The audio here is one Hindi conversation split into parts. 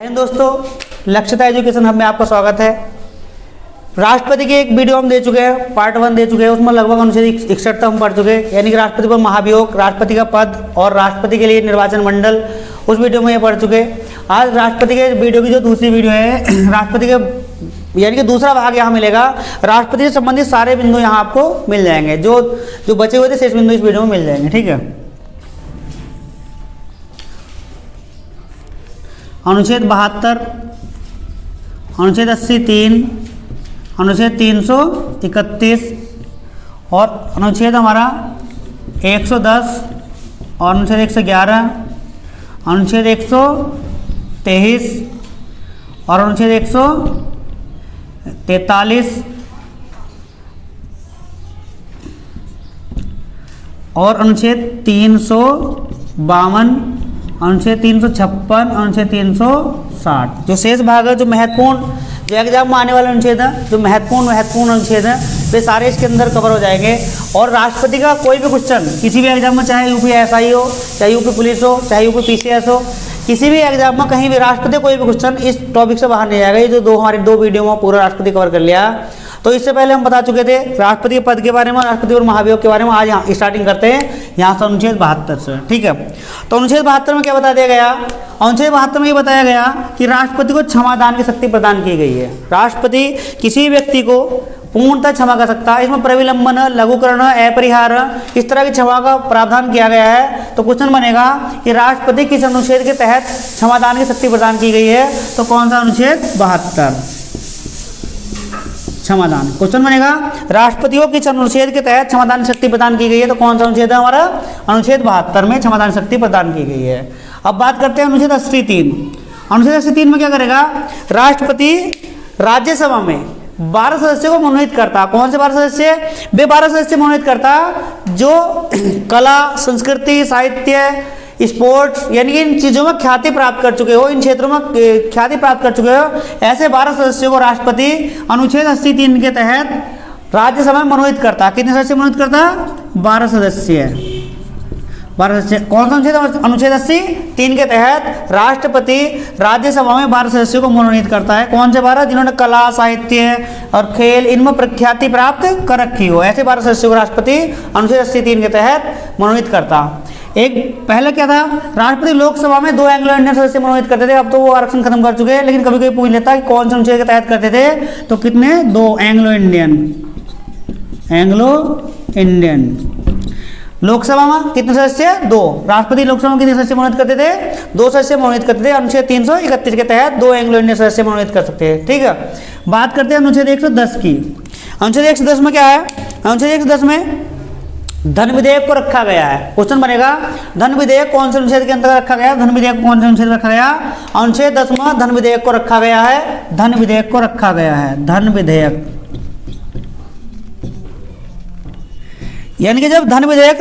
दोस्तों, लक्ष्यता एजुकेशन हब में आपका स्वागत है। राष्ट्रपति के एक वीडियो हम दे चुके हैं, पार्ट 1 दे चुके हैं। उसमें लगभग अनुच्छेद 61 तक हम पढ़ चुके हैं, यानी कि राष्ट्रपति पर महाभियोग, राष्ट्रपति का पद और राष्ट्रपति के लिए निर्वाचन मंडल, उस वीडियो में ये पढ़ चुके हैं। आज राष्ट्रपति के वीडियो की जो दूसरी वीडियो है, राष्ट्रपति के यानी कि दूसरा भाग यहाँ मिलेगा। राष्ट्रपति से संबंधित सारे बिंदु यहाँ आपको मिल जाएंगे, जो बचे हुए थे शेष बिंदु इस वीडियो में मिल जाएंगे। ठीक है। अनुच्छेद 72, अनुच्छेद 83, अनुच्छेद 331 और अनुच्छेद हमारा 110 और अनुच्छेद 111, अनुच्छेद 123 और अनुच्छेद 143 और अनुच्छेद 352, अनुच्छेद 356, अनुच्छेद 360। जो शेष भाग है, जो महत्वपूर्ण, जो एग्जाम में आने वाले अनुच्छेद है, जो महत्वपूर्ण अनुच्छेद है, वे सारे इसके अंदर कवर हो जाएंगे। और राष्ट्रपति का कोई भी क्वेश्चन किसी भी एग्जाम में, चाहे यूपीएसआई हो, चाहे यूपी पुलिस हो, चाहे यूपी पीसीएस हो, किसी भी एग्जाम में कहीं भी राष्ट्रपति कोई भी क्वेश्चन इस टॉपिक से बाहर नहीं जाएगा। ये जो हमारी दो वीडियो में पूरा राष्ट्रपति कवर कर लिया। तो इससे पहले हम बता चुके थे राष्ट्रपति के पद के बारे में, राष्ट्रपति और महाभियोग के बारे में। आज यहाँ स्टार्टिंग करते हैं यहाँ से अनुच्छेद 72 से। ठीक है। तो अनुच्छेद 72 में क्या बता दिया गया? अनुच्छेद 72 में ये बताया गया कि राष्ट्रपति को क्षमादान की शक्ति प्रदान की गई है। राष्ट्रपति किसी व्यक्ति को पूर्णतः क्षमा कर सकता है। इसमें प्रविलंबन, लघुकरण, अपरिहार, इस तरह की क्षमा का प्रावधान किया गया है। तो क्वेश्चन बनेगा कि राष्ट्रपति किस अनुच्छेद के तहत क्षमादान की शक्ति प्रदान की गई है? तो कौन सा अनुच्छेद? 72 क्षमादान। क्वेश्चन बनेगा राष्ट्रपति को किस अनुच्छेद के तहत क्षमादान शक्ति प्रदान की गई है? तो कौन सा अनुच्छेद है हमारा? अनुच्छेद 72 में क्षमादान शक्ति प्रदान की गई है। अब बात करते हैं अनुच्छेद 83। अनुच्छेद 83 में क्या करेगा? राष्ट्रपति राज्यसभा में 12 सदस्यों को मनोनीत करता। कौन से 12 सदस्य? वे 12 सदस्य मनोनीत करता जो कला, संस्कृति, साहित्य, स्पोर्ट्स, यानी कि इन चीज़ों में ख्याति प्राप्त कर चुके हो, इन क्षेत्रों में ख्याति प्राप्त कर चुके हो, ऐसे 12 सदस्यों को राष्ट्रपति अनुच्छेद 83 के तहत राज्यसभा में मनोनीत करता। कितने सदस्य मनोनीत करता? 12 सदस्य। 12 सदस्य। कौन सा अनुच्छेद? अनुच्छेद 83 के तहत राष्ट्रपति राज्यसभा में 12 सदस्यों को मनोनीत करता है। कौन से 12? जिन्होंने कला, साहित्य और खेल, इनमें प्रख्याति प्राप्त कर रखी हो, ऐसे 12 सदस्यों को राष्ट्रपति अनुच्छेद 83 के तहत मनोनीत करता। एक पहले क्या था? राष्ट्रपति लोकसभा में 2 एंग्लो इंडियन सदस्य मनोनीत करते थे। अब तो वो आरक्षण खत्म कर चुके हैं, लेकिन कभी कभी पूछ लेता है कि कौन से अनुच्छेद के तहत करते थे? तो कितने? 2 एंग्लो इंडियन। लोकसभा में कितने सदस्य? 2। राष्ट्रपति लोकसभा में कितने सदस्य मनोनीत करते थे? 2 सदस्य मनोनीत करते थे। अनुच्छेद 331 के तहत 2 एंग्लो इंडियन सदस्य मनोनीत कर सकते हैं। ठीक है। बात करते हैं अनुच्छेद 110 की। अनुच्छेद 110 में क्या है? अनुच्छेद 110 में धन विधेयक को रखा गया है। क्वेश्चन बनेगा धन विधेयक कौन से अनुच्छेद के अंतर्गत रखा गया? धन विधेयक कौन से अनुच्छेद रखा गया? अनुच्छेद 10 में धन विधेयक को रखा गया है। धन विधेयक को रखा गया है। धन विधेयक, यानी कि जब धन विधेयक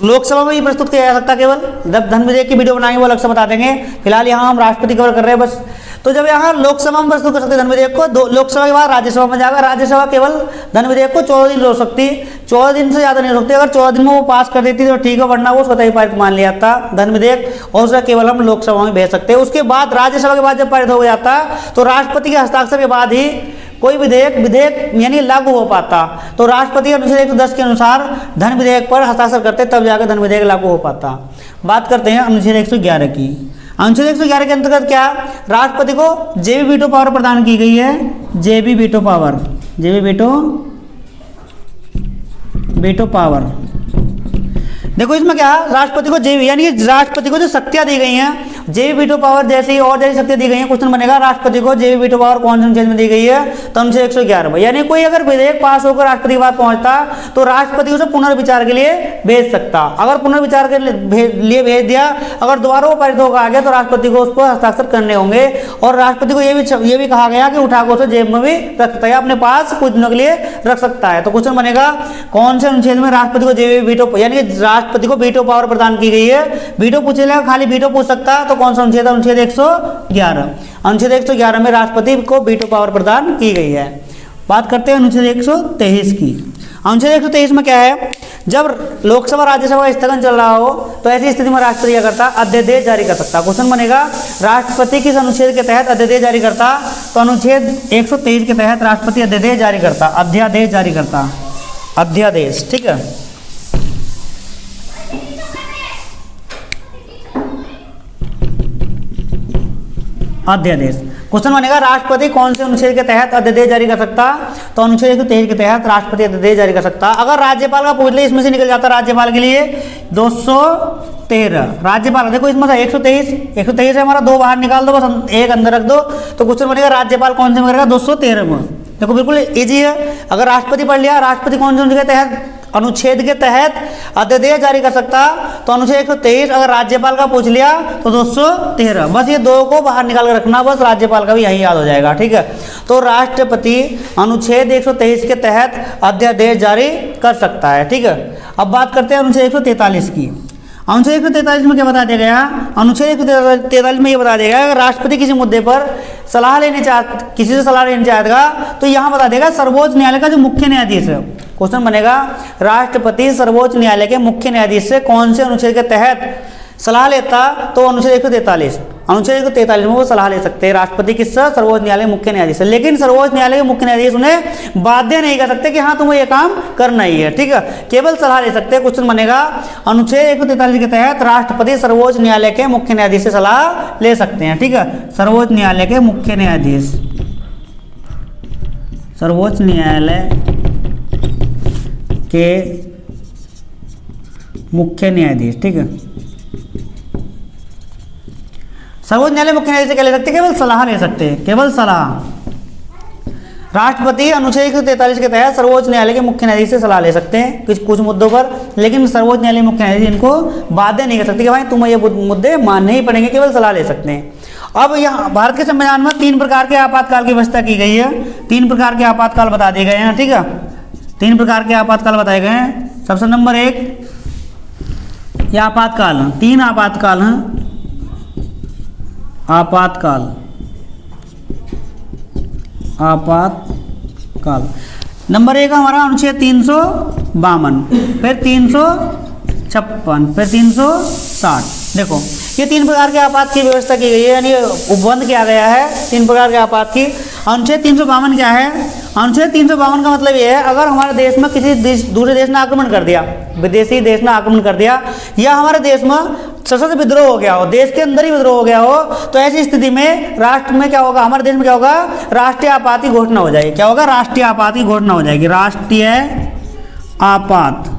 लोकसभा में ही प्रस्तुत किया जा सकता, केवल जब धन विधेयक की वीडियो बनाएंगे वो अलग से बता देंगे। फिलहाल यहाँ हम राष्ट्रपति कवर कर रहे हैं बस। तो जब यहाँ लोकसभा में प्रस्तुत कर सकते धन विधेयक को, लोकसभा के बाद राज्यसभा में जाएगा। राज्यसभा केवल धन विधेयक को 14 दिन रोक सकती, 14 दिन से ज़्यादा नहीं रोकती। अगर 14 दिन में वो पास कर देती तो ठीक है, वरना वो स्वतः ही पारित मान लिया जाता धन विधेयक, और उसे केवल हम लोकसभा में भेज सकते हैं। उसके बाद राज्यसभा के बाद जब पारित हो जाता तो राष्ट्रपति के हस्ताक्षर के बाद ही कोई विधेयक यानी लागू हो पाता। तो राष्ट्रपति अनुच्छेद 110 के अनुसार धन विधेयक पर हस्ताक्षर करते, तब जाकर धन विधेयक लागू हो पाता। बात करते हैं अनुच्छेद 111 की। अनुच्छेद 111 के अंतर्गत क्या? राष्ट्रपति को जेबी वीटो पावर प्रदान की गई है। जेबी वीटो पावर। देखो इसमें क्या है? राष्ट्रपति को जेबी, यानी कि राष्ट्रपति को जो शक्तियां दी गई हैं, जेबी वीटो पावर जैसी और जैसी शक्तियां दी गई हैं। क्वेश्चन बनेगा राष्ट्रपति को जेबी वीटो पावर कौन से अनुच्छेद में दी गई है? तो अनुच्छेद 111 में। यानी कोई अगर विधेयक पास होकर राष्ट्रपति के पास पहुंचता तो राष्ट्रपति उसे पुनर्विचार के लिए भेज सकता। अगर पुनर्विचार के लिए भेज दिया, अगर दोबारा वो पारित होकर आ गया तो राष्ट्रपति को उस पर हस्ताक्षर करने होंगे। और राष्ट्रपति को ये भी कहा गया कि उठाकर उसे जेब में भी रख सकता है, अपने पास कुछ दिनों के लिए रख सकता है। तो क्वेश्चन बनेगा कौन से अनुच्छेद में राष्ट्रपति को जेबी वीटो, यानी कि राष्ट्रपति को वीटो पावर प्रदान की गई है? वीटो पूछेगा, खाली वीटो पूछ सकता है। तो कौन सा अनुच्छेद? अनुच्छेद 111। अनुच्छेद 111 में राष्ट्रपति को वीटो पावर प्रदान की गई है। बात करते हैं अनुच्छेद 123 की। अनुच्छेद 123 में क्या है? जब लोकसभा राज्यसभा का स्थगन चल रहा हो तो ऐसी स्थिति में राष्ट्रपति क्या करता, अध्यादेश जारी कर सकता। क्वेश्चन बनेगा राष्ट्रपति किस अनुच्छेद के तहत अध्यादेश जारी करता, तो अनुच्छेद 123 के तहत राष्ट्रपति अध्यादेश जारी करता, अध्यादेश जारी करता, अध्यादेश। ठीक है, अध्यादेश। क्वेश्चन बनेगा राष्ट्रपति कौन से अनुच्छेद के तहत अध्यादेश जारी कर सकता, तो अनुच्छेद 123 के तहत राष्ट्रपति अध्यादेश जारी कर सकता। अगर राज्यपाल का पूछ ले इसमें से निकल जाता राज्यपाल के लिए 213, राज्यपाल देखो इसमें से 123 है हमारा, 2 बाहर निकाल दो, बस 1 अंदर रख दो, तो क्वेश्चन बनेगा राज्यपाल कौन से में करेगा, 213 में। देखो बिल्कुल इजी है, अगर राष्ट्रपति पढ़ लिया राष्ट्रपति कौन से अनुच्छेद के तहत अध्यादेश जारी कर सकता, तो अनुच्छेद 123, अगर राज्यपाल का पूछ लिया तो 213, बस ये 2 को बाहर निकाल कर रखना, बस राज्यपाल का भी यही याद हो जाएगा। ठीक है, तो राष्ट्रपति अनुच्छेद 123 के तहत अध्यादेश जारी कर सकता है। ठीक है, अब बात करते हैं अनुच्छेद 143 की। अनुच्छेद 143 में क्या बता दिया गया, अनुच्छेद 143 में ये बता दिया गया अगर राष्ट्रपति किसी मुद्दे पर सलाह लेने किसी से सलाह लेना चाहेगा तो यहाँ बता देगा सर्वोच्च न्यायालय का जो मुख्य न्यायाधीश है। क्वेश्चन बनेगा राष्ट्रपति सर्वोच्च न्यायालय के मुख्य न्यायाधीश से कौन से अनुच्छेद के तहत सलाह लेता, तो अनुच्छेद 143, अनुच्छेद 143 में वो सलाह ले सकते हैं राष्ट्रपति किससे, सर्वोच्च न्यायालय मुख्य न्यायाधीश से। लेकिन सर्वोच्च न्यायालय के मुख्य न्यायाधीश उन्हें बाध्य नहीं कर सकते कि हाँ तुम्हें ये काम करना ही है। ठीक है, केवल सलाह ले सकते हैं। क्वेश्चन बनेगा अनुच्छेद 143 के तहत राष्ट्रपति सर्वोच्च न्यायालय के मुख्य न्यायाधीश से सलाह ले सकते हैं। ठीक है, सर्वोच्च न्यायालय के मुख्य न्यायाधीश, सर्वोच्च न्यायालय के मुख्य न्यायाधीश। ठीक है, सर्वोच्च न्यायालय मुख्य न्यायाधीश से क्या ले सकते हैं, केवल सलाह ले सकते हैं, केवल सलाह। राष्ट्रपति अनुच्छेद 143 के तहत सर्वोच्च न्यायालय के मुख्य न्यायाधीश से सलाह ले सकते हैं कुछ मुद्दों पर, लेकिन सर्वोच्च न्यायालय मुख्य न्यायाधीश इनको बाध्य नहीं कर सकते कि भाई तुम्हें ये मुद्दे मानने ही पड़ेंगे, केवल सलाह ले सकते हैं। अब यहाँ भारत के संविधान में 3 प्रकार के आपातकाल की व्यवस्था की गई है, 3 प्रकार के आपातकाल बता दिए गए हैं। ठीक है, 3 प्रकार के आपातकाल बताए गए हैं। सबसे नंबर 1 ये आपातकाल हैं, 3 आपातकाल हैं, आपातकाल, आपातकाल। नंबर 1 हमारा अनुच्छेद 352, फिर 356, फिर 360। देखो ये 3 प्रकार के आपात की व्यवस्था की गई है, यानी उपबंध किया गया है 3 प्रकार के आपात की। अनुच्छेद 352 क्या है, अनुच्छेद 352 का मतलब ये है अगर हमारे देश में किसी दूसरे देश ने आक्रमण कर दिया, विदेशी देश ने आक्रमण कर दिया, या हमारे देश में सशस्त्र विद्रोह हो गया हो, देश के अंदर ही विद्रोह हो गया हो, तो ऐसी स्थिति में राष्ट्र में क्या होगा, हमारे देश में क्या होगा, राष्ट्रीय आपात की घोषणा हो जाएगी। क्या होगा, राष्ट्रीय आपात की घोषणा हो जाएगी, राष्ट्रीय आपात,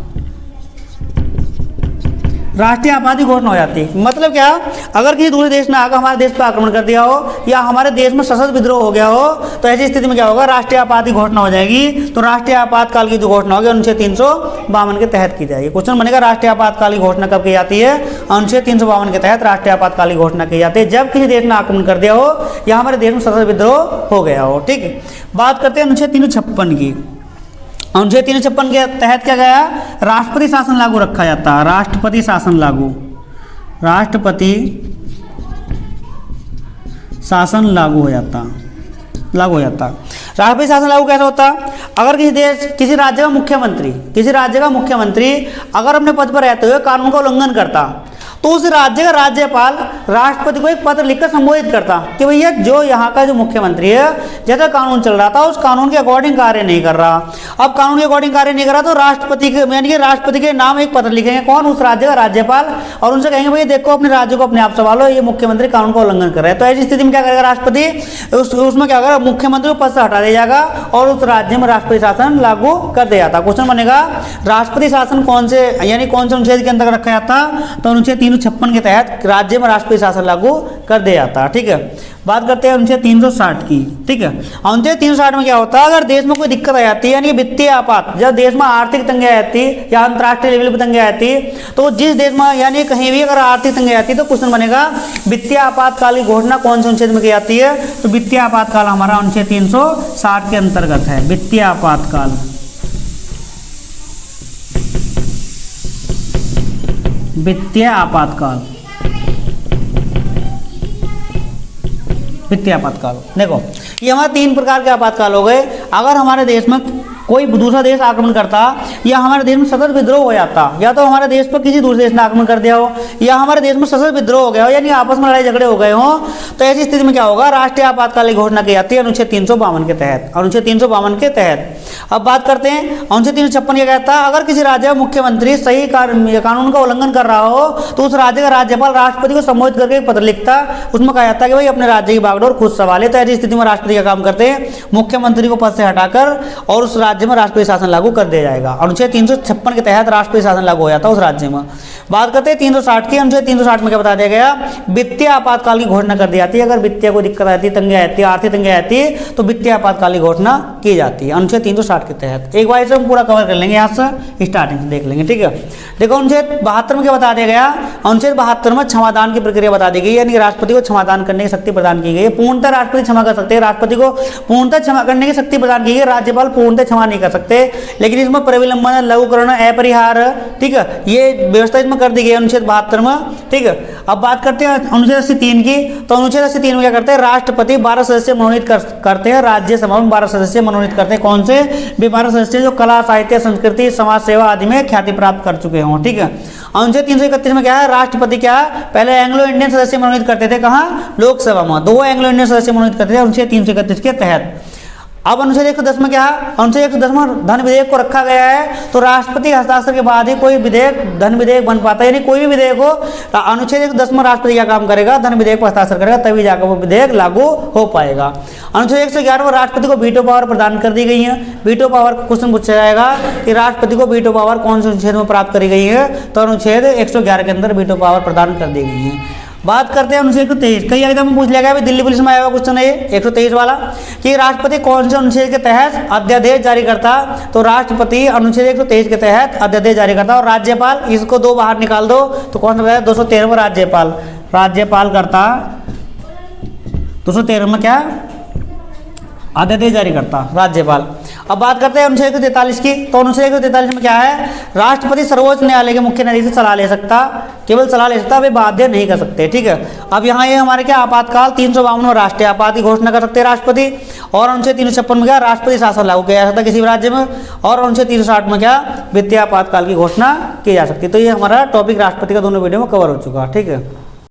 राष्ट्रीय आपात की घोषणा हो जाती है। मतलब क्या, अगर किसी दूसरे देश ने आकर हमारे देश पर आक्रमण कर दिया हो या हमारे देश में सशस्त्र विद्रोह हो गया हो, तो ऐसी स्थिति में क्या होगा, राष्ट्रीय आपात की घोषणा हो जाएगी। तो राष्ट्रीय आपातकाल की जो घोषणा होगी अनुच्छेद 352 के तहत की जाएगी। क्वेश्चन बनेगा राष्ट्रीय आपातकाल की घोषणा कब की जाती है, अनुच्छेद 352 के तहत राष्ट्रीय आपातकाल की घोषणा की जाती है जब किसी देश ने आक्रमण कर दिया हो या हमारे देश में सशस्त्र विद्रोह हो गया हो। ठीक है, बात करते हैं अनुच्छेद 356 की। अनुच्छेद 356 के तहत क्या गया, राष्ट्रपति शासन लागू रखा जाता है, राष्ट्रपति शासन लागू, राष्ट्रपति शासन लागू हो जाता, लागू हो जाता। राष्ट्रपति शासन लागू कैसे होता, अगर किसी राज्य का मुख्यमंत्री अगर अपने पद पर रहते हुए कानून का उल्लंघन करता तो उस राज्य का राज्यपाल राष्ट्रपति को एक पत्र लिखकर संबोधित करता कि भैया जो यहाँ का जो मुख्यमंत्री है जैसा कानून चल रहा था उस कानून के अकॉर्डिंग कार्य नहीं कर रहा, अब कानून के अकॉर्डिंग कार्य नहीं कर रहा तो राष्ट्रपति के यानी कि राष्ट्रपति के नाम एक पत्र लिखेंगे, कौन, उस राज्य का राज्यपाल, और उनसे कहेंगे भैया देखो अपने राज्य को अपने आप संभालो, ये मुख्यमंत्री कानून का उल्लंघन कर रहे हैं। तो ऐसी स्थिति में क्या करेगा राष्ट्रपति, उसमें क्या करेगा, मुख्यमंत्री को पद से हटा दिया जाएगा और उस राज्य में राष्ट्रपति शासन लागू कर दिया जाता। क्वेश्चन बनेगा राष्ट्रपति शासन कौन से यानी कौन से अनुच्छेद के अंतर्गत रखा जाता, तो अनुच्छेद 356 के तहत राज्य में राष्ट्रपति शासन लागू कर दिया जाता। ठीक है, बात करते हैं अनुच्छेद 360 की। ठीक है, अनुच्छेद 360 में क्या होता है, अगर देश में कोई दिक्कत आ जाती है यानी वित्तीय आपात, जब देश में आर्थिक तंगी आ जाती या अंतर्राष्ट्रीय लेवल पर तंगी आ जाती, तो जिस देश में यानी कहीं भी अगर आर्थिक तंगी आती तो क्वेश्चन बनेगा वित्तीय आपातकाल की घोषणा कौन से अनुच्छेद में की जाती है, तो वित्तीय आपातकाल हमारा अनुच्छेद 360 के अंतर्गत है, वित्तीय आपातकाल, वित्तीय आपातकाल, वित्तीय आपातकाल। देखो ये हमारे 3 प्रकार के आपातकाल हो गए। अगर हमारे देश में कोई दूसरा देश आक्रमण करता या हमारे देश में सशस्त्र विद्रोह हो जाता, या तो हमारे देश पर किसी दूसरे देश ने आक्रमण कर दिया हो या हमारे देश में सशस्त्र विद्रोह हो गया हो, यानी आपस में लड़ाई झगड़े हो गए हो, तो ऐसी स्थिति में क्या होगा, राष्ट्रीय आपातकाल की घोषणा की जाती है अनुच्छेद 352 के तहत। अनुच्छेद 352 के तहत अब बात करते हैं अनुच्छेद 356 क्या कहता है, अगर किसी राज्य में मुख्यमंत्री सही कानून का उल्लंघन कर रहा हो तो उस राज्य का राज्यपाल राष्ट्रपति को संबोधित करके एक पत्र लिखता, उसमें कहा जाता है कि भाई अपने राज्य की बागडोर खुद संभाले। तो ऐसी स्थिति में राष्ट्रपति का काम करते हैं, मुख्यमंत्री को पद से हटाकर और उस राज्य में राष्ट्रपति शासन लागू कर दिया जाएगा। अनुच्छेद 356 के तहत राष्ट्रपति शासन लागू हो जाता है उस राज्य में। बात करते हैं 360 की। अनुच्छेद 360 में क्या बता दिया गया, वित्तीय आपातकाल की घोषणा कर दी जाती है। अगर वित्तीय को दिक्कत आती है, तंगी आती है, आर्थिक तंगी आती है, तो वित्तीय आपातकाल की घोषणा की जाती है अनुच्छेद 360 के तहत। एक बार इसे हम पूरा कवर कर लेंगे, यहाँ से स्टार्टिंग से देख लेंगे, ठीक है। देखो अनुच्छेद 72 में क्या बता दिया गया, अनुच्छेद 72 में क्षमादान की प्रक्रिया बता दी गई, यानी राष्ट्रपति को क्षमादान करने की शक्ति प्रदान की गई है। पूर्णतः राष्ट्रपति क्षमा कर सकते हैं, राष्ट्रपति को पूर्णतः क्षमा करने की शक्ति प्रदान की गई, राज्यपाल पूर्णतः क्षमा नहीं कर सकते, लेकिन इसमें प्रविलंबन, लघुकरण, अपरिहार, ठीक है, ये व्यवस्था इसमें कर दी गई अनुच्छेद 72 में, ठीक है। अब बात करते हैं अनुच्छेद 83 की। तो अनुच्छेद 83 में क्या करते हैं, राष्ट्रपति 12 सदस्य मनोनीत करते हैं, राज्यसभा में 12 सदस्य मनोनीत करते हैं। कौन से? 12 सदस्य जो कला, साहित्य, संस्कृति, समाज सेवा आदि में ख्याति प्राप्त कर चुके हों, ठीक है। अनुच्छेद 331 में क्या है, राष्ट्रपति क्या पहले एंग्लो इंडियन सदस्य मनोनीत करते थे, कहाँ? लोकसभा में 2 एंग्लो इंडियन सदस्य मनोनीत करते थे अनुच्छेद 331 के तहत। अब अनुच्छेद 110 में क्या है, अनुच्छेद 110 में धन विधेयक को रखा गया है, तो राष्ट्रपति हस्ताक्षर के बाद ही कोई विधेयक धन विधेयक बन पाता है, यानी कोई भी विधेयक हो, अनुच्छेद 110 में राष्ट्रपति क्या काम करेगा, धन विधेयक पर हस्ताक्षर करेगा, तभी जाकर वो विधेयक लागू हो पाएगा। अनुच्छेद 111 में राष्ट्रपति को वीटो पावर प्रदान कर दी गई है। वीटो पावर क्वेश्चन पूछा जाएगा कि राष्ट्रपति को वीटो पावर कौन से अनुच्छेद में प्राप्त करी गई है, तो अनुच्छेद 111 के अंदर वीटो पावर प्रदान कर दी गई है। बात करते हैं अनुच्छेद 123। कई एग्जाम में पूछ लिया गया, दिल्ली पुलिस में आया हुआ क्वेश्चन है 123 वाला, कि राष्ट्रपति कौन से अनुच्छेद के तहत अध्यादेश जारी करता, तो राष्ट्रपति अनुच्छेद 123 के तहत अध्यादेश जारी करता, और राज्यपाल, इसको 2 बाहर निकाल दो तो कौन सा बताया, 213 में राज्यपाल करता, 213 में क्या अध्यादेश जारी करता राज्यपाल। अब बात करते हैं अनुच्छेद 143 की। तो अनुच्छेद 143 में क्या है, राष्ट्रपति सर्वोच्च न्यायालय के मुख्य न्यायाधीश से सलाह ले सकता, केवल सलाह ले सकता, वे बाध्य नहीं कर सकते, ठीक है। अब यहाँ ये हमारे क्या आपातकाल 352 में राष्ट्रीय आपात की घोषणा कर सकते हैं राष्ट्रपति, और अनुच्छेद 356 में क्या राष्ट्रपति शासन लागू किया जा सकता किसी भी राज्य में, और अनुच्छेद 360 में क्या वित्तीय आपातकाल की घोषणा की जा सकती है। तो ये हमारा टॉपिक राष्ट्रपति का दोनों वीडियो में कवर हो चुका है, ठीक है।